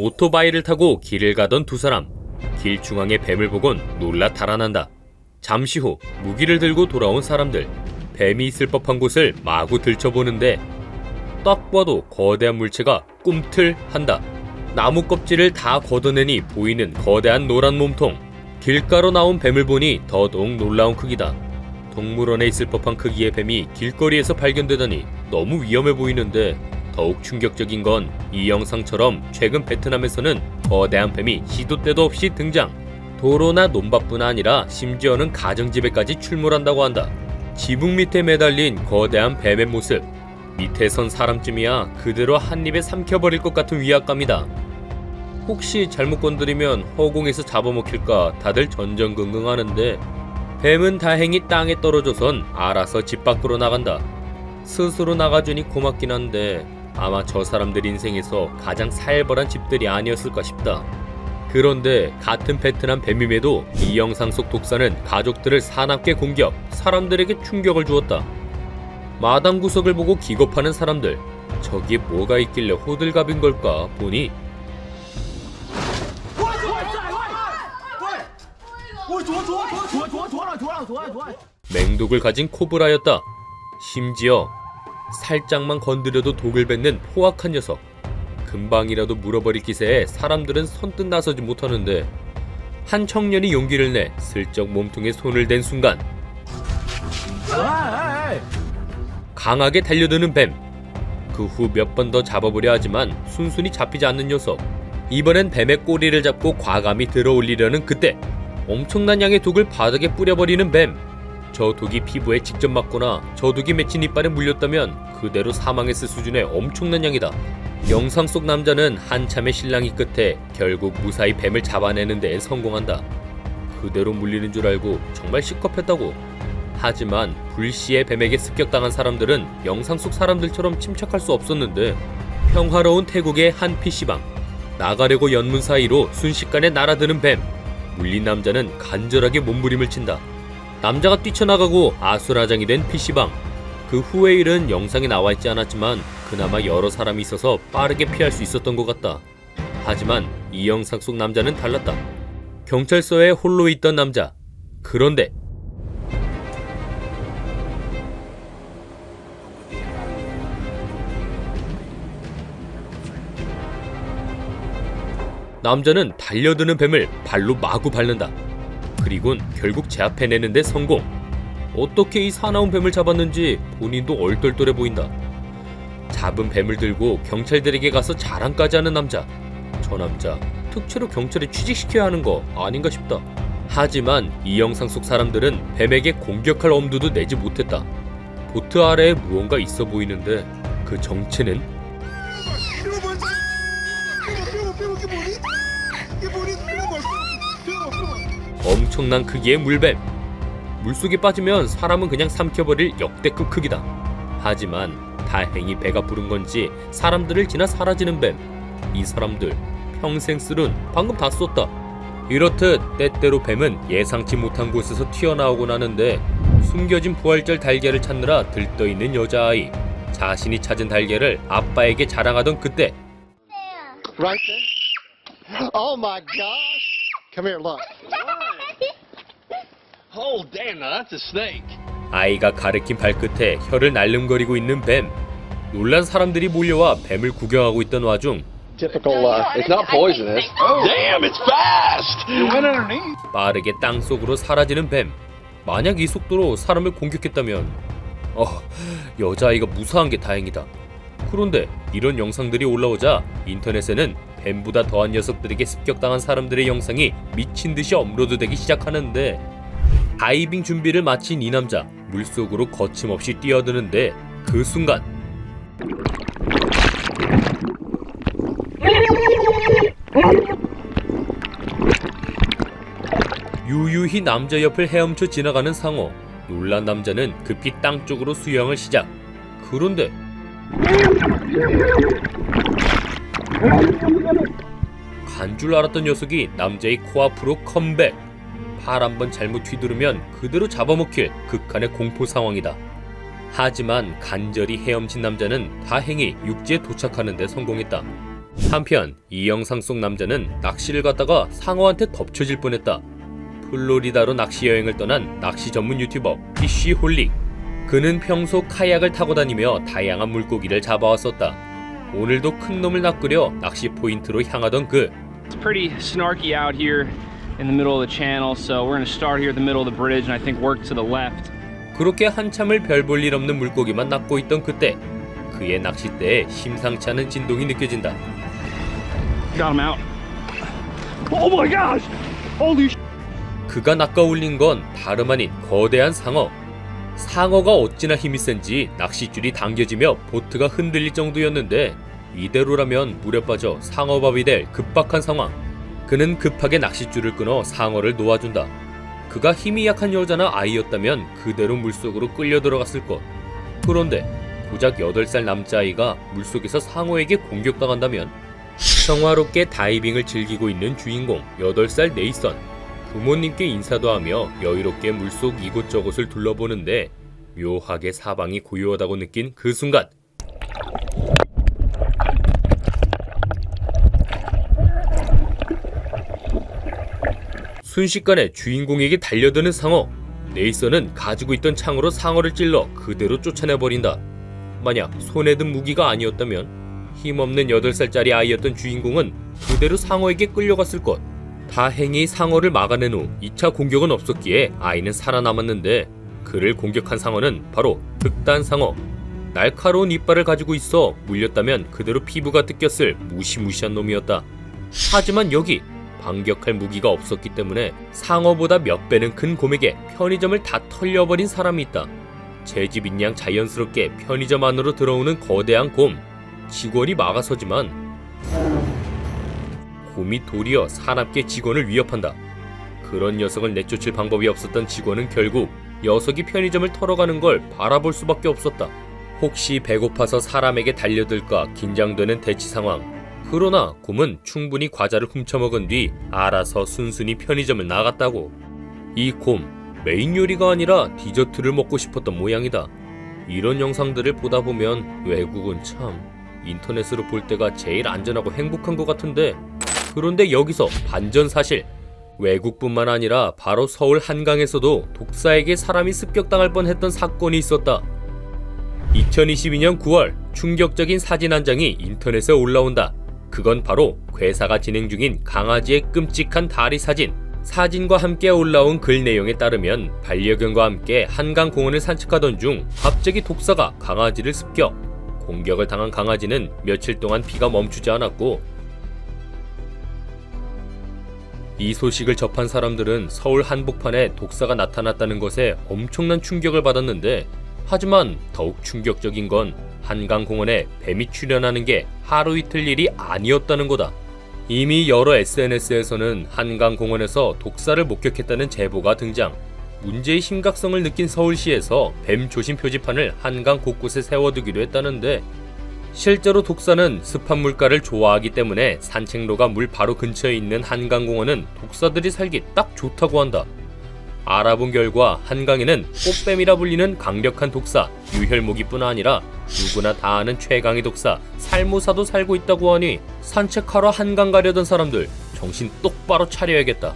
오토바이를 타고 길을 가던 두 사람. 길 중앙에 뱀을 보곤 놀라 달아난다. 잠시 후 무기를 들고 돌아온 사람들. 뱀이 있을 법한 곳을 마구 들춰보는데 딱 봐도 거대한 물체가 꿈틀한다. 나무 껍질을 다 걷어내니 보이는 거대한 노란 몸통. 길가로 나온 뱀을 보니 더더욱 놀라운 크기다. 동물원에 있을 법한 크기의 뱀이 길거리에서 발견되다니 너무 위험해 보이는데 더욱 충격적인 건 이 영상처럼 최근 베트남에서는 거대한 뱀이 시도 때도 없이 등장. 도로나 논밭뿐 아니라 심지어는 가정집에까지 출몰한다고 한다. 지붕 밑에 매달린 거대한 뱀의 모습. 밑에 선 사람쯤이야 그대로 한 입에 삼켜버릴 것 같은 위압감이다. 혹시 잘못 건드리면 허공에서 잡아먹힐까 다들 전전긍긍하는데 뱀은 다행히 땅에 떨어져선 알아서 집 밖으로 나간다. 스스로 나가주니 고맙긴 한데 아마 저 사람들 인생에서 가장 살벌한 집들이 아니었을까 싶다. 그런데 같은 베트남 뱀임에도 이 영상 속 독사는 가족들을 사납게 공격, 사람들에게 충격을 주었다. 마당 구석을 보고 기겁하는 사람들. 저기에 뭐가 있길래 호들갑인 걸까 보니 맹독을 가진 코브라였다. 심지어 살짝만 건드려도 독을 뱉는 포악한 녀석. 금방이라도 물어버릴 기세에 사람들은 선뜻 나서지 못하는데 한 청년이 용기를 내 슬쩍 몸통에 손을 댄 순간 강하게 달려드는 뱀. 그 후 몇 번 더 잡아보려 하지만 순순히 잡히지 않는 녀석. 이번엔 뱀의 꼬리를 잡고 과감히 들어올리려는 그때 엄청난 양의 독을 바닥에 뿌려버리는 뱀. 저 독이 피부에 직접 맞거나 저 독이 맺힌 이빨에 물렸다면 그대로 사망했을 수준의 엄청난 양이다. 영상 속 남자는 한참의 실랑이 끝에 결국 무사히 뱀을 잡아내는 데 성공한다. 그대로 물리는 줄 알고 정말 시겁했다고. 하지만 불시에 뱀에게 습격당한 사람들은 영상 속 사람들처럼 침착할 수 없었는데 평화로운 태국의 한 PC방. 나가려고 연문 사이로 순식간에 날아드는 뱀. 물린 남자는 간절하게 몸부림을 친다. 남자가 뛰쳐나가고 아수라장이 된 PC방. 그 후의 일은 영상에 나와있지 않았지만 그나마 여러 사람이 있어서 빠르게 피할 수 있었던 것 같다. 하지만 이 영상 속 남자는 달랐다. 경찰서에 홀로 있던 남자. 그런데 남자는 달려드는 뱀을 발로 마구 밟는다. 그리곤 결국 제압해내는데 성공. 어떻게 이 사나운 뱀을 잡았는지 본인도 얼떨떨해 보인다. 잡은 뱀을 들고 경찰들에게 가서 자랑까지 하는 남자. 저 남자 특채로 경찰에 취직시켜야 하는 거 아닌가 싶다. 하지만 이 영상 속 사람들은 뱀에게 공격할 엄두도 내지 못했다. 보트 아래에 무언가 있어 보이는데 그 정체는 엄청난 크기의 물뱀. 물속에 빠지면 사람은 그냥 삼켜버릴 역대급 크기다. 하지만 다행히 배가 부른 건지 사람들을 지나 사라지는 뱀. 이 사람들 평생 쓸은 방금 다 썼다. 이렇듯 때때로 뱀은 예상치 못한 곳에서 튀어나오곤 하는데 숨겨진 부활절 달걀을 찾느라 들떠있는 여자아이. 자신이 찾은 달걀을 아빠에게 자랑하던 그때 Right there. Oh my gosh. Come here, look. Oh, damn, now that's a snake. 아이가 가리킨 발끝에 혀를 날름거리고 있는 뱀. 놀란 사람들이 몰려와 뱀을 구경하고 있던 와중 Typical, it's not poisonous. Damn, it's fast! It went underneath. 빠르게 땅속으로 사라지는 뱀. 만약 이 속도로 사람을 공격했다면 여자아이가 무사한 게 다행이다. 그런데 이런 영상들이 올라오자 인터넷에는 뱀보다 더한 녀석들에게 습격당한 사람들의 영상이 미친듯이 업로드되기 시작하는데 다이빙 준비를 마친 이 남자 물속으로 거침없이 뛰어드는데 그 순간 유유히 남자 옆을 헤엄쳐 지나가는 상어. 놀란 남자는 급히 땅 쪽으로 수영을 시작. 그런데 간 줄 알았던 녀석이 남자의 코앞으로 컴백. 팔 한번 잘못 휘두르면 그대로 잡아먹힐 극한의 공포 상황이다. 하지만 간절히 헤엄친 남자는 다행히 육지에 도착하는 데 성공했다. 한편 이 영상 속 남자는 낚시를 갔다가 상어한테 덮쳐질 뻔했다. 플로리다로 낚시 여행을 떠난 낚시 전문 유튜버 피쉬 홀릭. 그는 평소 카약을 타고 다니며 다양한 물고기를 잡아왔었다. 오늘도 큰 놈을 낚으려 낚시 포인트로 향하던 그. It's pretty snarky out here in the middle of the channel, so we're going to start here at the middle of the bridge and I think work to the left. 그렇게 한참을 별 볼 일 없는 물고기만 낚고 있던 그때 그의 낚싯대에 심상치 않은 진동이 느껴진다. Got him out. Oh my gosh! Holy sh! 그가 낚아 올린 건 다름 아닌 거대한 상어. 상어가 어찌나 힘이 센지 낚싯줄이 당겨지며 보트가 흔들릴 정도였는데 이대로라면 물에 빠져 상어밥이 될 급박한 상황. 그는 급하게 낚싯줄을 끊어 상어를 놓아준다. 그가 힘이 약한 여자나 아이였다면 그대로 물속으로 끌려 들어갔을 것. 그런데 고작 8살 남자아이가 물속에서 상어에게 공격당한다면? 평화롭게 다이빙을 즐기고 있는 주인공 8살 네이선. 부모님께 인사도 하며 여유롭게 물속 이곳저곳을 둘러보는데 묘하게 사방이 고요하다고 느낀 그 순간 순식간에 주인공에게 달려드는 상어. 네이선은 가지고 있던 창으로 상어를 찔러 그대로 쫓아내버린다. 만약 손에 든 무기가 아니었다면 힘없는 8살짜리 아이였던 주인공은 그대로 상어에게 끌려갔을 것. 다행히 상어를 막아낸 후 2차 공격은 없었기에 아이는 살아남았는데 그를 공격한 상어는 바로 흑단상어. 날카로운 이빨을 가지고 있어 물렸다면 그대로 피부가 뜯겼을 무시무시한 놈이었다. 하지만 여기 반격할 무기가 없었기 때문에 상어보다 몇 배는 큰 곰에게 편의점을 다 털려버린 사람이 있다. 제 집인 양 자연스럽게 편의점 안으로 들어오는 거대한 곰. 직원이 막아서지만 곰이 도리어 사납게 직원을 위협한다. 그런 녀석을 내쫓을 방법이 없었던 직원은 결국 녀석이 편의점을 털어가는 걸 바라볼 수밖에 없었다. 혹시 배고파서 사람에게 달려들까 긴장되는 대치 상황. 그러나 곰은 충분히 과자를 훔쳐먹은 뒤 알아서 순순히 편의점을 나갔다고. 이 곰, 메인 요리가 아니라 디저트를 먹고 싶었던 모양이다. 이런 영상들을 보다 보면 외국은 참 인터넷으로 볼 때가 제일 안전하고 행복한 것 같은데, 그런데 여기서 반전사실. 외국뿐만 아니라 바로 서울 한강에서도 독사에게 사람이 습격당할 뻔했던 사건이 있었다. 2022년 9월 충격적인 사진 한 장이 인터넷에 올라온다. 그건 바로 괴사가 진행 중인 강아지의 끔찍한 다리 사진. 사진과 함께 올라온 글 내용에 따르면 반려견과 함께 한강공원을 산책하던 중 갑자기 독사가 강아지를 습격. 공격을 당한 강아지는 며칠 동안 피가 멈추지 않았고, 이 소식을 접한 사람들은 서울 한복판에 독사가 나타났다는 것에 엄청난 충격을 받았는데, 하지만 더욱 충격적인 건 한강공원에 뱀이 출현하는 게 하루 이틀 일이 아니었다는 거다. 이미 여러 SNS에서는 한강공원에서 독사를 목격했다는 제보가 등장. 문제의 심각성을 느낀 서울시에서 뱀 조심 표지판을 한강 곳곳에 세워두기로 했다는데, 실제로 독사는 습한 물가를 좋아하기 때문에 산책로가 물 바로 근처에 있는 한강공원은 독사들이 살기 딱 좋다고 한다. 알아본 결과 한강에는 꽃뱀이라 불리는 강력한 독사 유혈모기뿐 아니라 누구나 다 아는 최강의 독사 살모사도 살고 있다고 하니 산책하러 한강 가려던 사람들 정신 똑바로 차려야겠다.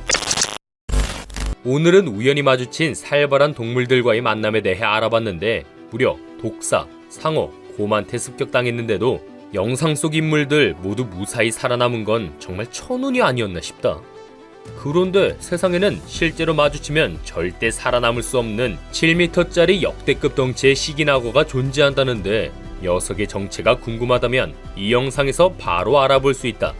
오늘은 우연히 마주친 살벌한 동물들과의 만남에 대해 알아봤는데, 무려 독사, 상어, 곰한테 습격당했는데도 영상 속 인물들 모두 무사히 살아남은 건 정말 천운이 아니었나 싶다. 그런데 세상에는 실제로 마주치면 절대 살아남을 수 없는 7m짜리 역대급 덩치의 시기낙어가 존재한다는데, 녀석의 정체가 궁금하다면 이 영상에서 바로 알아볼 수 있다.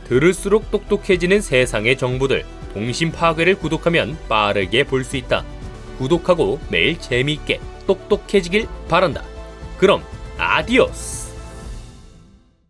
들을수록 똑똑해지는 세상의 정보들, 동심 파괴를 구독하면 빠르게 볼 수 있다. 구독하고 매일 재미있게 똑똑해지길 바란다. 그럼 아디오스!